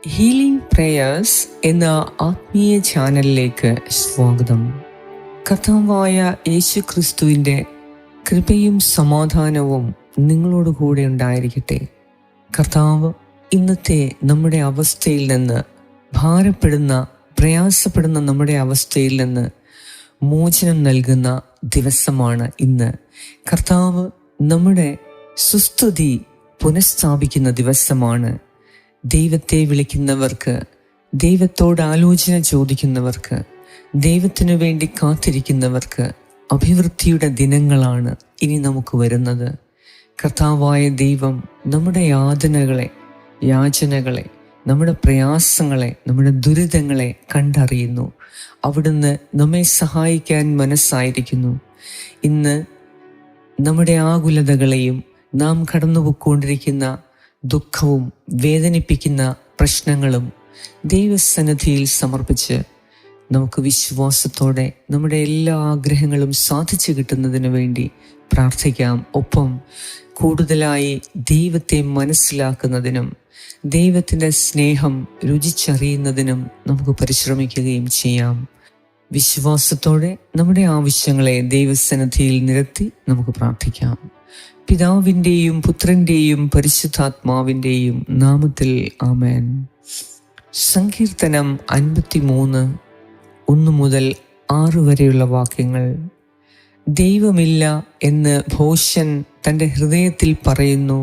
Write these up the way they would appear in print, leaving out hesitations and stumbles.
Healing prayers എന്ന ആത്മീയ ചാനലിലേക്ക് സ്വാഗതം. കർത്താവായ യേശു ക്രിസ്തുവിൻ്റെ കൃപയും സമാധാനവും നിങ്ങളോട് കൂടെ ഉണ്ടായിരിക്കട്ടെ. കർത്താവ് ഇന്നത്തെ നമ്മുടെ അവസ്ഥയിൽ നിന്ന്, ഭാരപ്പെടുന്ന പ്രയാസപ്പെടുന്ന നമ്മുടെ അവസ്ഥയിൽ നിന്ന് മോചനം നൽകുന്ന ദിവസമാണ് ഇന്ന്. കർത്താവ് നമ്മുടെ സുസ്ഥിതി പുനഃസ്ഥാപിക്കുന്ന ദിവസമാണ്. ദൈവത്തെ വിളിക്കുന്നവർക്ക്, ദൈവത്തോട് ആലോചന ചോദിക്കുന്നവർക്ക്, ദൈവത്തിനു വേണ്ടി കാത്തിരിക്കുന്നവർക്ക് അഭിവൃദ്ധിയുടെ ദിനങ്ങളാണ് ഇനി നമുക്ക് വരുന്നത്. കർത്താവായ ദൈവം നമ്മുടെ യാചനകളെ, നമ്മുടെ പ്രയാസങ്ങളെ, നമ്മുടെ ദുരിതങ്ങളെ കണ്ടറിയുന്നു. അവിടുന്ന് നമ്മെ സഹായിക്കാൻ മനസ്സായിരിക്കുന്നു. ഇന്ന് നമ്മുടെ ആകുലതകളെയും നാം കടന്നുപോയിക്കൊണ്ടിരിക്കുന്ന ദുഃഖവും വേദനിപ്പിക്കുന്ന പ്രശ്നങ്ങളും ദൈവസന്നിധിയിൽ സമർപ്പിച്ച് നമുക്ക് വിശ്വാസത്തോടെ നമ്മുടെ എല്ലാ ആഗ്രഹങ്ങളും സാധിച്ചു കിട്ടുന്നതിന് വേണ്ടി പ്രാർത്ഥിക്കാം. ഒപ്പം കൂടുതലായി ദൈവത്തെ മനസ്സിലാക്കുന്നതിനും ദൈവത്തിൻ്റെ സ്നേഹം രുചിച്ചറിയുന്നതിനും നമുക്ക് പരിശ്രമിക്കുകയും ചെയ്യാം. വിശ്വാസത്തോടെ നമ്മുടെ ആവശ്യങ്ങളെ ദൈവസന്നിധിയിൽ നിരത്തി നമുക്ക് പ്രാർത്ഥിക്കാം. പിതാവിൻ്റെയും പുത്രൻ്റെയും പരിശുദ്ധാത്മാവിൻ്റെയും നാമത്തിൽ ആമേൻ. സങ്കീർത്തനം 53, 1 മുതൽ 6 വരെയുള്ള വാക്യങ്ങൾ. ദൈവമില്ല എന്ന് ഭോഷൻ തൻ്റെ ഹൃദയത്തിൽ പറയുന്നു.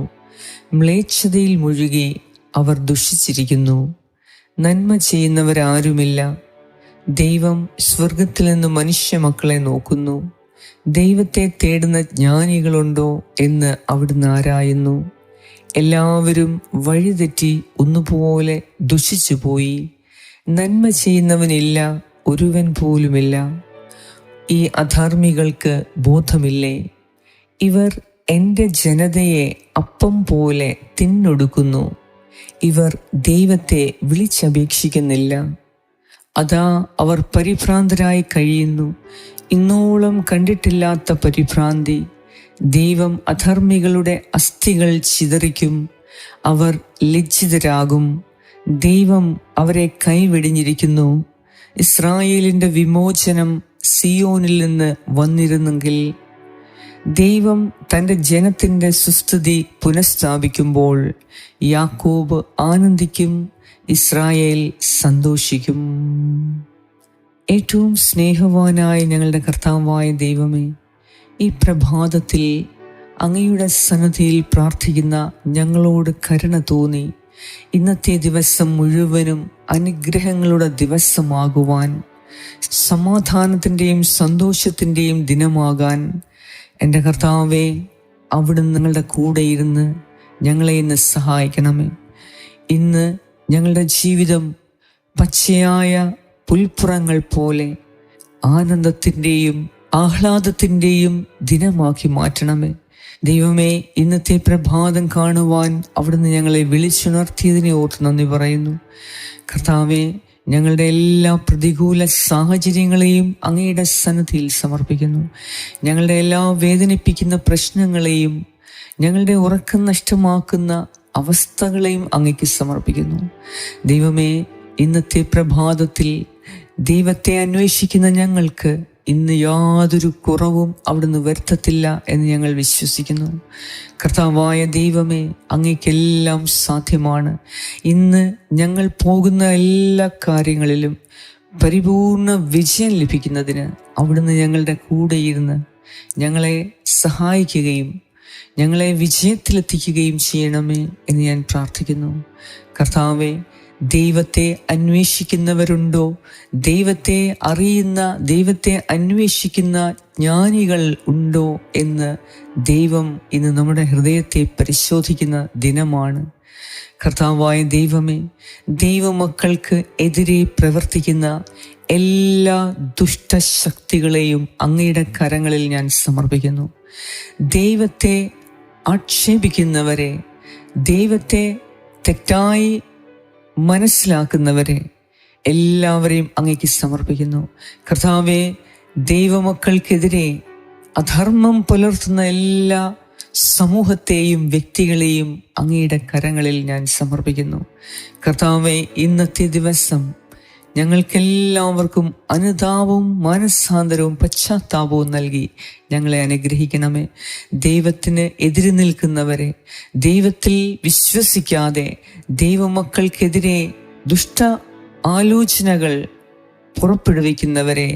മ്ലേച്ഛതയിൽ മുഴുകി അവർ ദുഷിച്ചിരിക്കുന്നു. നന്മ ചെയ്യുന്നവരാരുമില്ല. ദൈവം സ്വർഗത്തിൽ നിന്ന് മനുഷ്യ മക്കളെ നോക്കുന്നു. ദൈവത്തെ തേടുന്ന ജ്ഞാനികളുണ്ടോ എന്ന് അവിടുന്ന് ആരായുന്നു. എല്ലാവരും വഴിതെറ്റി ഒന്നുപോലെ ദുഷിച്ചുപോയി. നന്മ ചെയ്യുന്നവനില്ല, ഒരുവൻ പോലുമില്ല. ഈ അധർമ്മികൾക്ക് ബോധമില്ലേ? ഇവർ എൻ്റെ ജനതയെ അപ്പം പോലെ തിന്നൊടുക്കുന്നു. ഇവർ ദൈവത്തെ വിളിച്ചപേക്ഷിക്കുന്നില്ല. അതാ അവർ പരിഭ്രാന്തരായി കഴിയുന്നു. ഇന്നോളം കണ്ടിട്ടില്ലാത്ത പരിഭ്രാന്തി. ദൈവം അധർമ്മികളുടെ അസ്ഥികൾ ചിതറിക്കും. അവർ ലജ്ജിതരാകും. ദൈവം അവരെ കൈവെടിഞ്ഞിരിക്കുന്നു. ഇസ്രായേലിൻ്റെ വിമോചനം സിയോനിൽ നിന്ന് വന്നിരുന്നെങ്കിൽ. ദൈവം തൻ്റെ ജനത്തിൻ്റെ സുസ്ഥിതി പുനഃസ്ഥാപിക്കുമ്പോൾ യാക്കോബ് ആനന്ദിക്കും, ഇസ്രായേൽ സന്തോഷിക്കും. ഏറ്റവും സ്നേഹവാനായ ഞങ്ങളുടെ കർത്താവായ ദൈവമേ, ഈ പ്രഭാതത്തിൽ അങ്ങയുടെ സന്നിധിയിൽ പ്രാർത്ഥിക്കുന്ന ഞങ്ങളോട് കരുണ തോന്നി ഇന്നത്തെ ദിവസം മുഴുവനും അനുഗ്രഹങ്ങളുടെ ദിവസമാകുവാൻ, സമാധാനത്തിൻ്റെയും സന്തോഷത്തിൻ്റെയും ദിനമാകാൻ എൻ്റെ കർത്താവേ, അവിടുന്ന് നിങ്ങളുടെ കൂടെ ഇരുന്ന് ഞങ്ങളെ ഇന്ന് സഹായിക്കണമേ. ഇന്ന് ഞങ്ങളുടെ ജീവിതം പച്ചയായ പുൽപ്പുറങ്ങൾ പോലെ ആനന്ദത്തിൻ്റെയും ആഹ്ലാദത്തിൻ്റെയും ദിനമാക്കി മാറ്റണമേ. ദൈവമേ, ഇന്നത്തെ പ്രഭാതം കാണുവാൻ അവിടുന്ന് ഞങ്ങളെ വിളിച്ചുണർത്തിയതിനെ ഓർത്ത് നന്ദി പറയുന്നു. കർത്താവേ, ഞങ്ങളുടെ എല്ലാ പ്രതികൂല സാഹചര്യങ്ങളെയും അങ്ങയുടെ സന്നിധിയിൽ സമർപ്പിക്കുന്നു. ഞങ്ങളുടെ എല്ലാ വേദനിപ്പിക്കുന്ന പ്രശ്നങ്ങളെയും ഞങ്ങളുടെ ഉറക്കം നഷ്ടമാക്കുന്ന അവസ്ഥകളെയും അങ്ങയ്ക്ക് സമർപ്പിക്കുന്നു. ദൈവമേ, ഇന്നത്തെ പ്രഭാതത്തിൽ ദൈവത്തെ അന്വേഷിക്കുന്ന ഞങ്ങൾക്ക് ഇന്ന് യാതൊരു കുറവും അവിടുന്ന് വരുത്തത്തില്ല എന്ന് ഞങ്ങൾ വിശ്വസിക്കുന്നു. കർത്താവായ ദൈവമേ, അങ്ങേക്കെല്ലാം സാധ്യമാണ്. ഇന്ന് ഞങ്ങൾ പോകുന്ന എല്ലാ കാര്യങ്ങളിലും പരിപൂർണ വിജയം ലഭിക്കുന്നതിന് അവിടുന്ന് ഞങ്ങളുടെ കൂടെ ഇരുന്ന് ഞങ്ങളെ സഹായിക്കുകയും ഞങ്ങളെ വിജയത്തിലെത്തിക്കുകയും ചെയ്യണമേ എന്ന് ഞാൻ പ്രാർത്ഥിക്കുന്നു. കർത്താവേ, ദൈവത്തെ അന്വേഷിക്കുന്നവരുണ്ടോ? ദൈവത്തെ അറിയുന്ന, ദൈവത്തെ അന്വേഷിക്കുന്ന ജ്ഞാനികൾ ഉണ്ടോ എന്ന് ദൈവം ഇന്ന് നമ്മുടെ ഹൃദയത്തെ പരിശോധിക്കുന്ന ദിനമാണ്. കർത്താവായ ദൈവമേ, ദൈവമക്കൾക്ക് എതിരെ പ്രവർത്തിക്കുന്ന എല്ലാ ദുഷ്ടശക്തികളെയും അങ്ങയുടെ കരങ്ങളിൽ ഞാൻ സമർപ്പിക്കുന്നു. ദൈവത്തെ ആക്ഷേപിക്കുന്നവരെ, ദൈവത്തെ തെറ്റായി മനസ്സിലാക്കുന്നവരെ എല്ലാവരെയും അങ്ങേക്ക് സമർപ്പിക്കുന്നു. കർത്താവേ, ദൈവമക്കൾക്കെതിരെ അധർമ്മം പുലർത്തുന്ന എല്ലാ സമൂഹത്തെയും വ്യക്തികളെയും അങ്ങയുടെ കരങ്ങളിൽ ഞാൻ സമർപ്പിക്കുന്നു. കർത്താവേ, ഇന്നത്തെ ദിവസം ഞങ്ങൾക്കെല്ലാവർക്കും അനുതാപവും മാനസാന്തരവും പശ്ചാത്താപവും നൽകി ഞങ്ങളെ അനുഗ്രഹിക്കണമേ. ദൈവത്തിന് എതിര് നിൽക്കുന്നവരെ, ദൈവത്തിൽ വിശ്വസിക്കാതെ ദൈവമക്കൾക്കെതിരെ ദുഷ്ട ആലോചനകൾ പുറപ്പെടുവിക്കുന്നവരെ,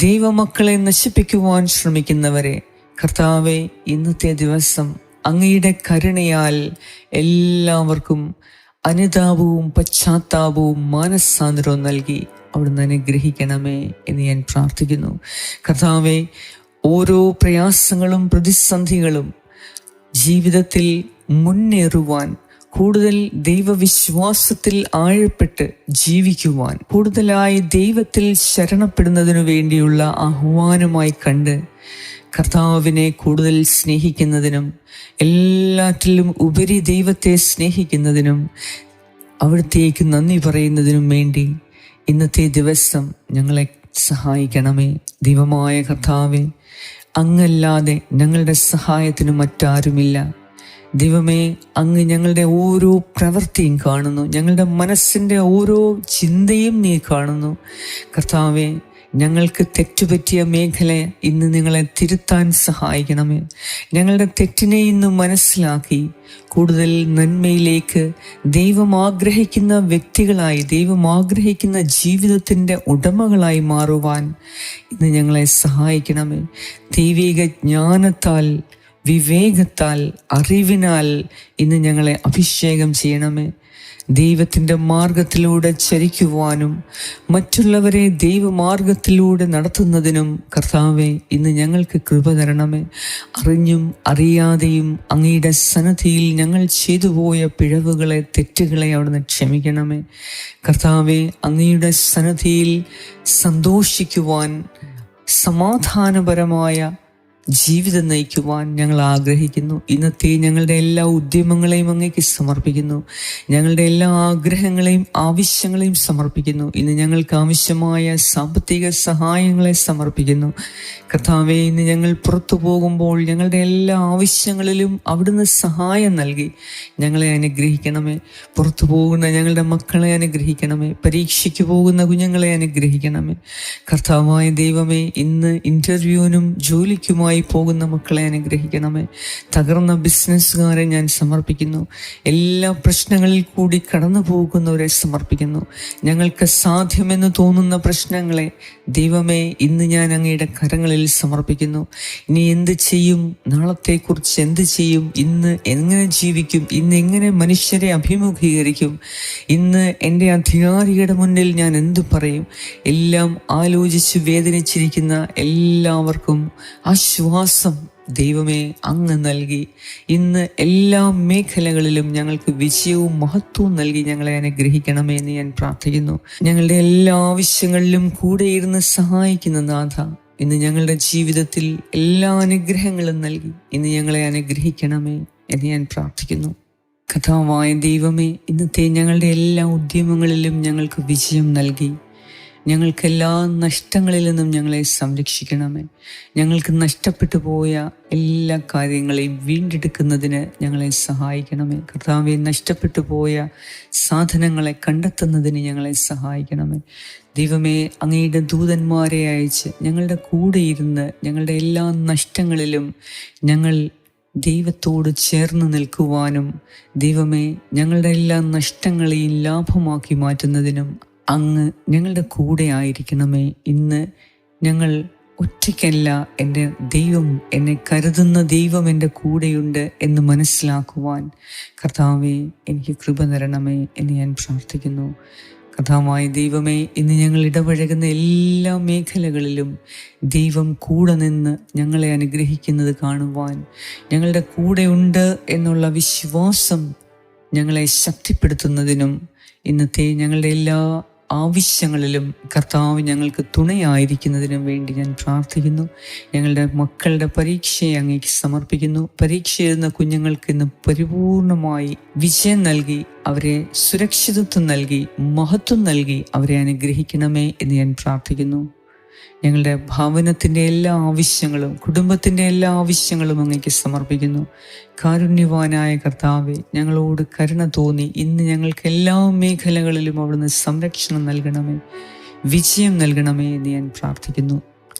ദൈവമക്കളെ നശിപ്പിക്കുവാൻ ശ്രമിക്കുന്നവരെ, കർത്താവെ, ഇന്നത്തെ ദിവസം അങ്ങയുടെ കരുണയാൽ എല്ലാവർക്കും അനുതാപവും പശ്ചാത്താപവും മാനസാന്തരവും നൽകി അവിടുന്ന് അനുഗ്രഹിക്കണമേ എന്ന് ഞാൻ പ്രാർത്ഥിക്കുന്നു. കർത്താവെ, ഓരോ പ്രയാസങ്ങളും പ്രതിസന്ധികളും ജീവിതത്തിൽ മുന്നേറുവാൻ, കൂടുതൽ ദൈവവിശ്വാസത്തിൽ ആഴപ്പെട്ട് ജീവിക്കുവാൻ, കൂടുതലായി ദൈവത്തിൽ ശരണപ്പെടുന്നതിനു വേണ്ടിയുള്ള ആഹ്വാനമായി കണ്ട് കർത്താവിനെ കൂടുതൽ സ്നേഹിക്കുന്നതിനും എല്ലാറ്റിലും ഉപരി ദൈവത്തെ സ്നേഹിക്കുന്നതിനും അവിടുത്തേക്ക് നന്ദി പറയുന്നതിനും വേണ്ടി ഇന്നത്തെ ദിവസം ഞങ്ങളെ സഹായിക്കണമേ. ദൈവമായ കർത്താവേ, അങ്ങല്ലാതെ ഞങ്ങളുടെ സഹായത്തിന് മറ്റാരുമില്ല. ദൈവമേ, അങ്ങ് ഞങ്ങളുടെ ഓരോ പ്രവൃത്തിയും കാണുന്നു, ഞങ്ങളുടെ മനസ്സിൻ്റെ ഓരോ ചിന്തയും നീ കാണുന്നു. കർത്താവേ, ഞങ്ങൾക്ക് തെറ്റുപറ്റിയ മേഖല ഇന്ന് നിങ്ങളെ തിരുത്താൻ സഹായിക്കണമേ. ഞങ്ങളുടെ തെറ്റിനെ ഇന്ന് മനസ്സിലാക്കി കൂടുതൽ നന്മയിലേക്ക് ദൈവം ആഗ്രഹിക്കുന്ന വ്യക്തികളായി, ദൈവം ആഗ്രഹിക്കുന്ന ജീവിതത്തിൻ്റെ ഉടമകളായി മാറുവാൻ ഇന്ന് ഞങ്ങളെ സഹായിക്കണമേ. ദൈവിക ജ്ഞാനത്താൽ, വിവേകത്താൽ, അറിവിനാൽ ഇന്ന് ഞങ്ങളെ അഭിഷേകം ചെയ്യണമേ. ദൈവത്തിൻ്റെ മാർഗത്തിലൂടെ ചരിക്കുവാനും മറ്റുള്ളവരെ ദൈവമാർഗത്തിലൂടെ നടത്തുന്നതിനും കർത്താവെ, ഇന്ന് ഞങ്ങൾക്ക് കൃപ തരണമേ. അറിഞ്ഞും അറിയാതെയും അങ്ങയുടെ സന്നിധിയിൽ ഞങ്ങൾ ചെയ്തുപോയ പിഴവുകളെ, തെറ്റുകളെ അവിടുന്ന് ക്ഷമിക്കണമേ. കർത്താവെ, അങ്ങയുടെ സന്നിധിയിൽ സന്തോഷിക്കുവാൻ, സമാധാനപരമായ ജീവിതം നയിക്കുവാൻ ഞങ്ങൾ ആഗ്രഹിക്കുന്നു. ഇന്നത്തെ ഞങ്ങളുടെ എല്ലാ ഉദ്യമങ്ങളെയും അങ്ങേക്ക് സമർപ്പിക്കുന്നു. ഞങ്ങളുടെ എല്ലാ ആഗ്രഹങ്ങളെയും ആവശ്യങ്ങളെയും സമർപ്പിക്കുന്നു. ഇന്ന് ഞങ്ങൾക്ക് ആവശ്യമായ സാമ്പത്തിക സഹായങ്ങളെ സമർപ്പിക്കുന്നു. കർത്താവേ, ഇന്ന് ഞങ്ങൾ പുറത്തു പോകുമ്പോൾ ഞങ്ങളുടെ എല്ലാ ആവശ്യങ്ങളിലും അവിടുന്ന് സഹായം നൽകി ഞങ്ങളെ അനുഗ്രഹിക്കണമേ. പുറത്തു പോകുന്ന ഞങ്ങളുടെ മക്കളെ അനുഗ്രഹിക്കണമേ. പരീക്ഷയ്ക്ക് പോകുന്ന കുഞ്ഞുങ്ങളെ അനുഗ്രഹിക്കണമേ. കർത്താവായ ദൈവമേ, ഇന്ന് ഇൻ്റർവ്യൂവിനും ജോലിക്കുമായി പോകുന്ന മക്കളെ അനുഗ്രഹിക്കണമേ. തകർന്ന ബിസിനസ്സുകാരെ ഞാൻ സമർപ്പിക്കുന്നു. എല്ലാ പ്രശ്നങ്ങളിൽ കൂടി കടന്നു പോകുന്നവരെ സമർപ്പിക്കുന്നു. ഞങ്ങൾക്ക് സാധ്യമെന്ന് തോന്നുന്ന പ്രശ്നങ്ങളെ ദൈവമേ, ഇന്ന് ഞാൻ അങ്ങയുടെ കരങ്ങളിൽ സമർപ്പിക്കുന്നു. ഇനി എന്ത് ചെയ്യും, നാളത്തെക്കുറിച്ച് എന്ത് ചെയ്യും, ഇന്ന് എങ്ങനെ ജീവിക്കും, ഇന്ന് എങ്ങനെ മനുഷ്യരെ അഭിമുഖീകരിക്കും, ഇന്ന് എൻ്റെ അധികാരിയുടെ മുന്നിൽ ഞാൻ എന്തു പറയും, എല്ലാം ആലോചിച്ച് വേദനിച്ചിരിക്കുന്ന എല്ലാവർക്കും ആശ്വാസം ദൈവമേ അങ്ങ് നൽകി ഇന്ന് എല്ലാ മേഖലകളിലും ഞങ്ങൾക്ക് വിജയവും മഹത്വവും നൽകി ഞങ്ങളെ അനുഗ്രഹിക്കണമേ എന്ന് ഞാൻ പ്രാർത്ഥിക്കുന്നു. ഞങ്ങളുടെ എല്ലാ ആവശ്യങ്ങളിലും കൂടെ ഇരുന്ന് സഹായിക്കുന്ന നാഥ, ഇന്ന് ഞങ്ങളുടെ ജീവിതത്തിൽ എല്ലാ അനുഗ്രഹങ്ങളും നൽകി ഇന്ന് ഞങ്ങളെ അനുഗ്രഹിക്കണമേ എന്ന് ഞാൻ പ്രാർത്ഥിക്കുന്നു. കഥാവായ ദൈവമേ, ഇന്നത്തെ ഞങ്ങളുടെ എല്ലാ ഉദ്യമങ്ങളിലും ഞങ്ങൾക്ക് വിജയം നൽകി ഞങ്ങൾക്കെല്ലാ നഷ്ടങ്ങളിൽ നിന്നും ഞങ്ങളെ സംരക്ഷിക്കണമേ. ഞങ്ങൾക്ക് നഷ്ടപ്പെട്ടു പോയ എല്ലാ കാര്യങ്ങളെയും വീണ്ടെടുക്കുന്നതിന് ഞങ്ങളെ സഹായിക്കണമേ. കർത്താവെ, നഷ്ടപ്പെട്ടു പോയ സാധനങ്ങളെ കണ്ടെത്തുന്നതിന് ഞങ്ങളെ സഹായിക്കണമേ. ദൈവമേ, അങ്ങയുടെ ദൂതന്മാരെ അയച്ച് ഞങ്ങളുടെ കൂടെ ഇരുന്ന് ഞങ്ങളുടെ എല്ലാ നഷ്ടങ്ങളിലും ഞങ്ങൾ ദൈവത്തോട് ചേർന്ന് നിൽക്കുവാനും ദൈവമേ, ഞങ്ങളുടെ എല്ലാ നഷ്ടങ്ങളെയും ലാഭമാക്കി മാറ്റുന്നതിനും അങ്ങ് ഞങ്ങളുടെ കൂടെ ആയിരിക്കണമേ. ഇന്ന് ഞങ്ങൾ ഒറ്റയ്ക്കല്ല, എൻ്റെ ദൈവം, എന്നെ കരുതുന്ന ദൈവം എൻ്റെ കൂടെയുണ്ട് എന്ന് മനസ്സിലാക്കുവാൻ കർത്താവേ എനിക്ക് കൃപ തരണമേ എന്ന് ഞാൻ പ്രാർത്ഥിക്കുന്നു. കർത്താവായ ദൈവമേ, ഇന്ന് ഞങ്ങൾ ഇടപഴകുന്ന എല്ലാ മേഖലകളിലും ദൈവം കൂടെ നിന്ന് ഞങ്ങളെ അനുഗ്രഹിക്കുന്നത് കാണുവാൻ, ഞങ്ങളുടെ കൂടെയുണ്ട് എന്നുള്ള വിശ്വാസം ഞങ്ങളെ ശക്തിപ്പെടുത്തുന്നതിനും ഇന്നത്തെ ഞങ്ങളുടെ എല്ലാ ആവശ്യങ്ങളിലും കർത്താവ് ഞങ്ങൾക്ക് തുണയായിരിക്കുന്നതിനും വേണ്ടി ഞാൻ പ്രാർത്ഥിക്കുന്നു. ഞങ്ങളുടെ മക്കളുടെ പരീക്ഷയെ അങ്ങേക്ക് സമർപ്പിക്കുന്നു. പരീക്ഷ എഴുതുന്ന കുഞ്ഞുങ്ങൾക്ക് ഇന്ന് പരിപൂർണമായി വിജയം നൽകി അവരെ സുരക്ഷിതത്വം നൽകി മഹത്വം നൽകി അവരെ അനുഗ്രഹിക്കണമേ എന്ന് ഞാൻ പ്രാർത്ഥിക്കുന്നു. ഞങ്ങളുടെ ഭവനത്തിൻ്റെ എല്ലാ ആവശ്യങ്ങളും കുടുംബത്തിൻ്റെ എല്ലാ ആവശ്യങ്ങളും അങ്ങേക്ക് സമർപ്പിക്കുന്നു. കാരുണ്യവാനായ കർത്താവെ, ഞങ്ങളോട് കരുണ തോന്നി ഇന്ന് ഞങ്ങൾക്ക് എല്ലാ മേഖലകളിലും അവിടുന്ന് സംരക്ഷണം നൽകണമേ, വിജയം നൽകണമേ എന്ന് ഞാൻ പ്രാർത്ഥിക്കുന്നു.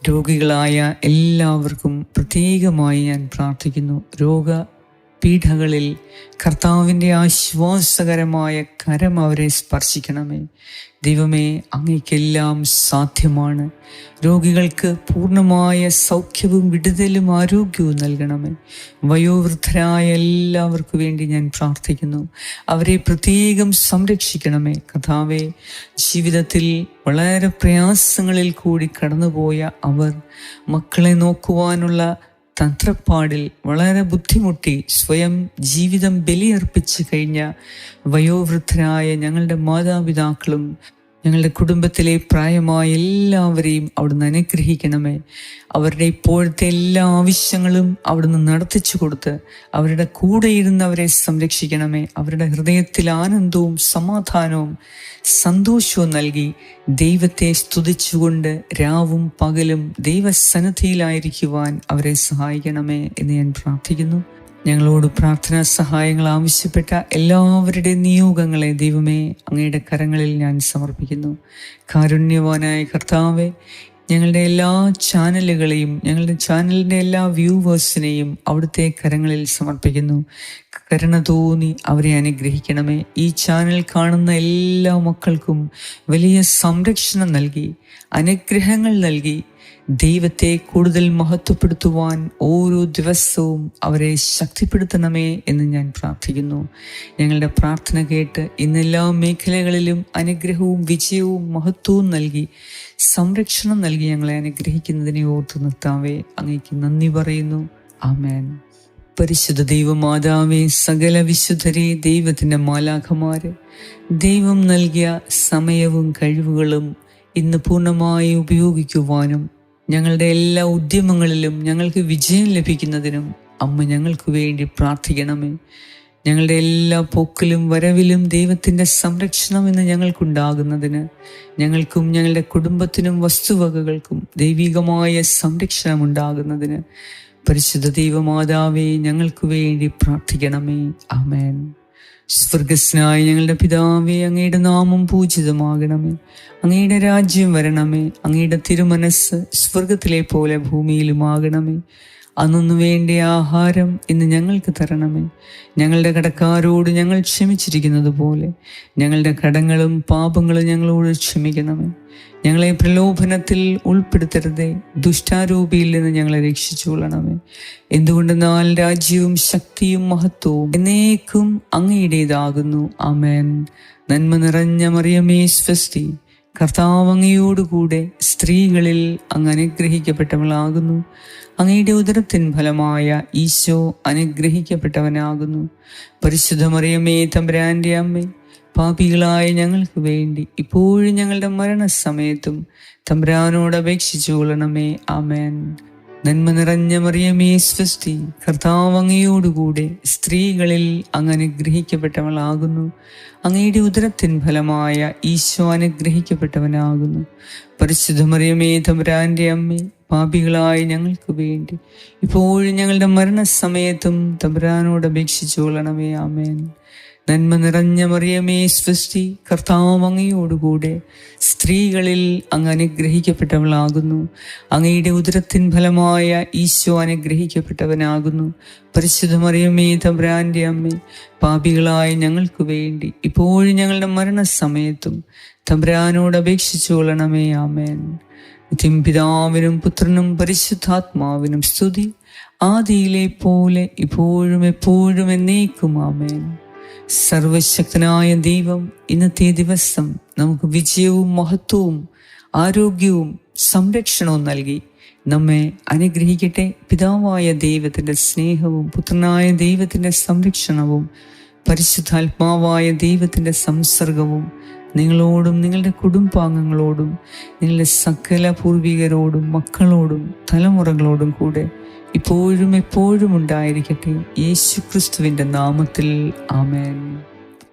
രോഗികളായ എല്ലാവർക്കും പ്രത്യേകമായി ഞാൻ പ്രാർത്ഥിക്കുന്നു. രോഗപീഠകളിൽ കർത്താവിൻ്റെ ആശ്വാസകരമായ കരം അവരെ സ്പർശിക്കണമേ. ദൈവമേ, അങ്ങേക്കെല്ലാം സാധ്യമാണ്. രോഗികൾക്ക് പൂർണ്ണമായ സൗഖ്യവും വിടുതലും ആരോഗ്യവും നൽകണമേ. വയോവൃദ്ധരായ എല്ലാവർക്കു വേണ്ടി ഞാൻ പ്രാർത്ഥിക്കുന്നു. അവരെ പ്രത്യേകം സംരക്ഷിക്കണമേ. കർത്താവേ, ജീവിതത്തിൽ വളരെ പ്രയാസങ്ങളിൽ കൂടി കടന്നുപോയ അവർ മക്കളെ നോക്കുവാനുള്ള തന്ത്രപ്പാടിൽ വളരെ ബുദ്ധിമുട്ടി സ്വയം ജീവിതം ബലിയർപ്പിച്ച് കഴിഞ്ഞ വയോവൃദ്ധരായ ഞങ്ങളുടെ മാതാപിതാക്കളും ഞങ്ങളുടെ കുടുംബത്തിലെ പ്രായമായ എല്ലാവരെയും അവിടുന്ന് അനുഗ്രഹിക്കണമേ. അവരുടെ ഇപ്പോഴത്തെ എല്ലാ ആവശ്യങ്ങളും അവിടുന്ന് നടത്തിച്ചു കൊടുത്ത് അവരുടെ കൂടെ ഇരുന്ന് അവരെ സംരക്ഷിക്കണമേ. അവരുടെ ഹൃദയത്തിൽ ആനന്ദവും സമാധാനവും സന്തോഷവും നൽകി ദൈവത്തെ സ്തുതിച്ചുകൊണ്ട് രാവും പകലും ദൈവസന്നിധിയിലായിരിക്കുവാൻ അവരെ സഹായിക്കണമേ എന്ന് ഞാൻ പ്രാർത്ഥിക്കുന്നു. ഞങ്ങളോട് പ്രാർത്ഥനാ സഹായങ്ങൾ ആവശ്യപ്പെട്ട എല്ലാവരുടെ നിയോഗങ്ങളെ ദൈവമേ അങ്ങയുടെ കരങ്ങളിൽ ഞാൻ സമർപ്പിക്കുന്നു. കാരുണ്യവാനായ കർത്താവെ, ഞങ്ങളുടെ എല്ലാ ചാനലുകളെയും ഞങ്ങളുടെ ചാനലിൻ്റെ എല്ലാ വ്യൂവേഴ്സിനെയും അവിടുത്തെ കരങ്ങളിൽ സമർപ്പിക്കുന്നു. കരുണ തോന്നി അവരെ അനുഗ്രഹിക്കണമേ. ഈ ചാനൽ കാണുന്ന എല്ലാ മക്കൾക്കും വലിയ സംരക്ഷണം നൽകി അനുഗ്രഹങ്ങൾ നൽകി ദൈവത്തെ കൂടുതൽ മഹത്വപ്പെടുത്തുവാൻ ഓരോ ദിവസവും അവരെ ശക്തിപ്പെടുത്തണമേ എന്ന് ഞാൻ പ്രാർത്ഥിക്കുന്നു. ഞങ്ങളുടെ പ്രാർത്ഥന കേട്ട് ഇന്നെല്ലാ മേഖലകളിലും അനുഗ്രഹവും വിജയവും മഹത്വവും നൽകി സംരക്ഷണം നൽകി ഞങ്ങളെ അനുഗ്രഹിക്കുന്നതിനെ ഓർത്തു നിർത്താവേ അങ്ങേക്ക് നന്ദി പറയുന്നു. ആമേൻ. പരിശുദ്ധ ദൈവമാതാവേ, സകല വിശുദ്ധരെ, ദൈവത്തിൻ്റെ മാലാഖമാര്, ദൈവം നൽകിയ സമയവും കഴിവുകളും ഇന്ന് പൂർണ്ണമായി ഉപയോഗിക്കുവാനും ഞങ്ങളുടെ എല്ലാ ഉദ്യമങ്ങളിലും ഞങ്ങൾക്ക് വിജയം ലഭിക്കുന്നതിനും അമ്മ ഞങ്ങൾക്ക് വേണ്ടി പ്രാർത്ഥിക്കണമേ. ഞങ്ങളുടെ എല്ലാ പോക്കിലും വരവിലും ദൈവത്തിൻ്റെ സംരക്ഷണം ഇന്ന് ഞങ്ങൾക്കുണ്ടാകുന്നതിന് ഞങ്ങൾക്കും ഞങ്ങളുടെ കുടുംബത്തിനും വസ്തുവകകൾക്കും ദൈവികമായ സംരക്ഷണം ഉണ്ടാകുന്നതിന് പരിശുദ്ധ ദൈവമാതാവേ ഞങ്ങൾക്ക് വേണ്ടി പ്രാർത്ഥിക്കണമേ. ആമേൻ. സ്വർഗസ്നായ ഞങ്ങളുടെ പിതാവേ, അങ്ങയുടെ നാമം പൂജിതമാകണമേ. അങ്ങയുടെ രാജ്യം വരണമേ. അങ്ങയുടെ തിരുമനസ് സ്വർഗത്തിലെ പോലെ ഭൂമിയിലുമാകണമേ. അന്നു വേണ്ട ആഹാരം ഇന്ന് ഞങ്ങൾക്ക് തരണമേ. ഞങ്ങളുടെ കടക്കാരോട് ഞങ്ങൾ ക്ഷമിച്ചിരിക്കുന്നത് പോലെ ഞങ്ങളുടെ കടങ്ങളും പാപങ്ങളും ഞങ്ങളോട് ക്ഷമിക്കണമേ. ഞങ്ങളെ പ്രലോഭനത്തിൽ ഉൾപ്പെടുത്തരുതേ, ദുഷ്ടാരൂപിയിൽ നിന്ന് ഞങ്ങളെ രക്ഷിച്ചുകൊള്ളണമേ. എന്തുകൊണ്ടെന്നാൽ രാജ്യവും ശക്തിയും മഹത്വവും എന്നേക്കും അങ്ങയുടേതാകുന്നു. ആമേൻ. നന്മ നിറഞ്ഞ മറിയമേ സ്വസ്തി, കർത്താവ് അങ്ങയോടുകൂടെ സ്ത്രീകളിൽ അങ്ങ് അനുഗ്രഹിക്കപ്പെട്ടവളാകുന്നു. അങ്ങയുടെ ഉദരത്തിൻ ഫലമായ ഈശോ അനുഗ്രഹിക്കപ്പെട്ടവനാകുന്നു. പരിശുദ്ധ മറിയമേ, തമ്പുരാന്റെ അമ്മേ, പാപികളായ ഞങ്ങൾക്ക് വേണ്ടി ഇപ്പോഴും ഞങ്ങളുടെ മരണസമയത്തും തമ്പുരാനോട് അപേക്ഷിച്ചു കൊള്ളണമേ. ആമേൻ. നന്മ നിറഞ്ഞ മറിയമേ സ്വസ്തി, കർത്താവ് അങ്ങയോടുകൂടെ സ്ത്രീകളിൽ അങ്ങ് അനുഗ്രഹിക്കപ്പെട്ടവളാകുന്നു. അങ്ങയുടെ ഉദരത്തിൻ ഫലമായ ഈശോ അനുഗ്രഹിക്കപ്പെട്ടവനാകുന്നു. പരിശുദ്ധ മറിയമേ, തമ്പുരാന്റെ അമ്മേ, പാപികളായ ഞങ്ങൾക്ക് വേണ്ടി ഇപ്പോഴും ഞങ്ങളുടെ മരണസമയത്തും തമ്പുരാനോട് അപേക്ഷിച്ചു കൊള്ളണമേ. ആമേൻ. നന്മ നിറഞ്ഞ മറിയമേ സ്വസ്തി, കർത്താവ് അങ്ങയോടുകൂടെ സ്ത്രീകളിൽ അങ്ങ് അനുഗ്രഹിക്കപ്പെട്ടവളാകുന്നു. അങ്ങയുടെ ഉദരത്തിൻ ഫലമായ ഈശോ അനുഗ്രഹിക്കപ്പെട്ടവനാകുന്നു. പരിശുദ്ധ മറിയമേ, തമ്പുരാന്റെ അമ്മേ, പാപികളായ ഞങ്ങൾക്ക് വേണ്ടി ഇപ്പോഴും ഞങ്ങളുടെ മരണസമയത്തും തമ്പുരാനോട് അപേക്ഷിച്ചു കൊള്ളണമേ. ആമേൻ. പിതാവിനും പുത്രനും പരിശുദ്ധാത്മാവിനും സ്തുതി, ആദിയിലെ പോലെ ഇപ്പോഴും എപ്പോഴും എന്നേക്കും. ആമേൻ. സർവശക്തനായ ദൈവം ഇന്നത്തെ ദിവസം നമുക്ക് വിജയവും മഹത്വവും ആരോഗ്യവും സംരക്ഷണവും നൽകി നമ്മെ അനുഗ്രഹിക്കട്ടെ. പിതാവായ ദൈവത്തിൻ്റെ സ്നേഹവും പുത്രനായ ദൈവത്തിൻ്റെ സംരക്ഷണവും പരിശുദ്ധാത്മാവായ ദൈവത്തിൻ്റെ സംസർഗവും നിങ്ങളോടും നിങ്ങളുടെ കുടുംബാംഗങ്ങളോടും നിങ്ങളുടെ സകല പൂർവികരോടും മക്കളോടും തലമുറകളോടും കൂടെ ഇപ്പോഴും എപ്പോഴും ഉണ്ടായിരിക്കട്ടെ. യേശു ക്രിസ്തുവിൻ്റെ നാമത്തിൽ. ആമേൻ.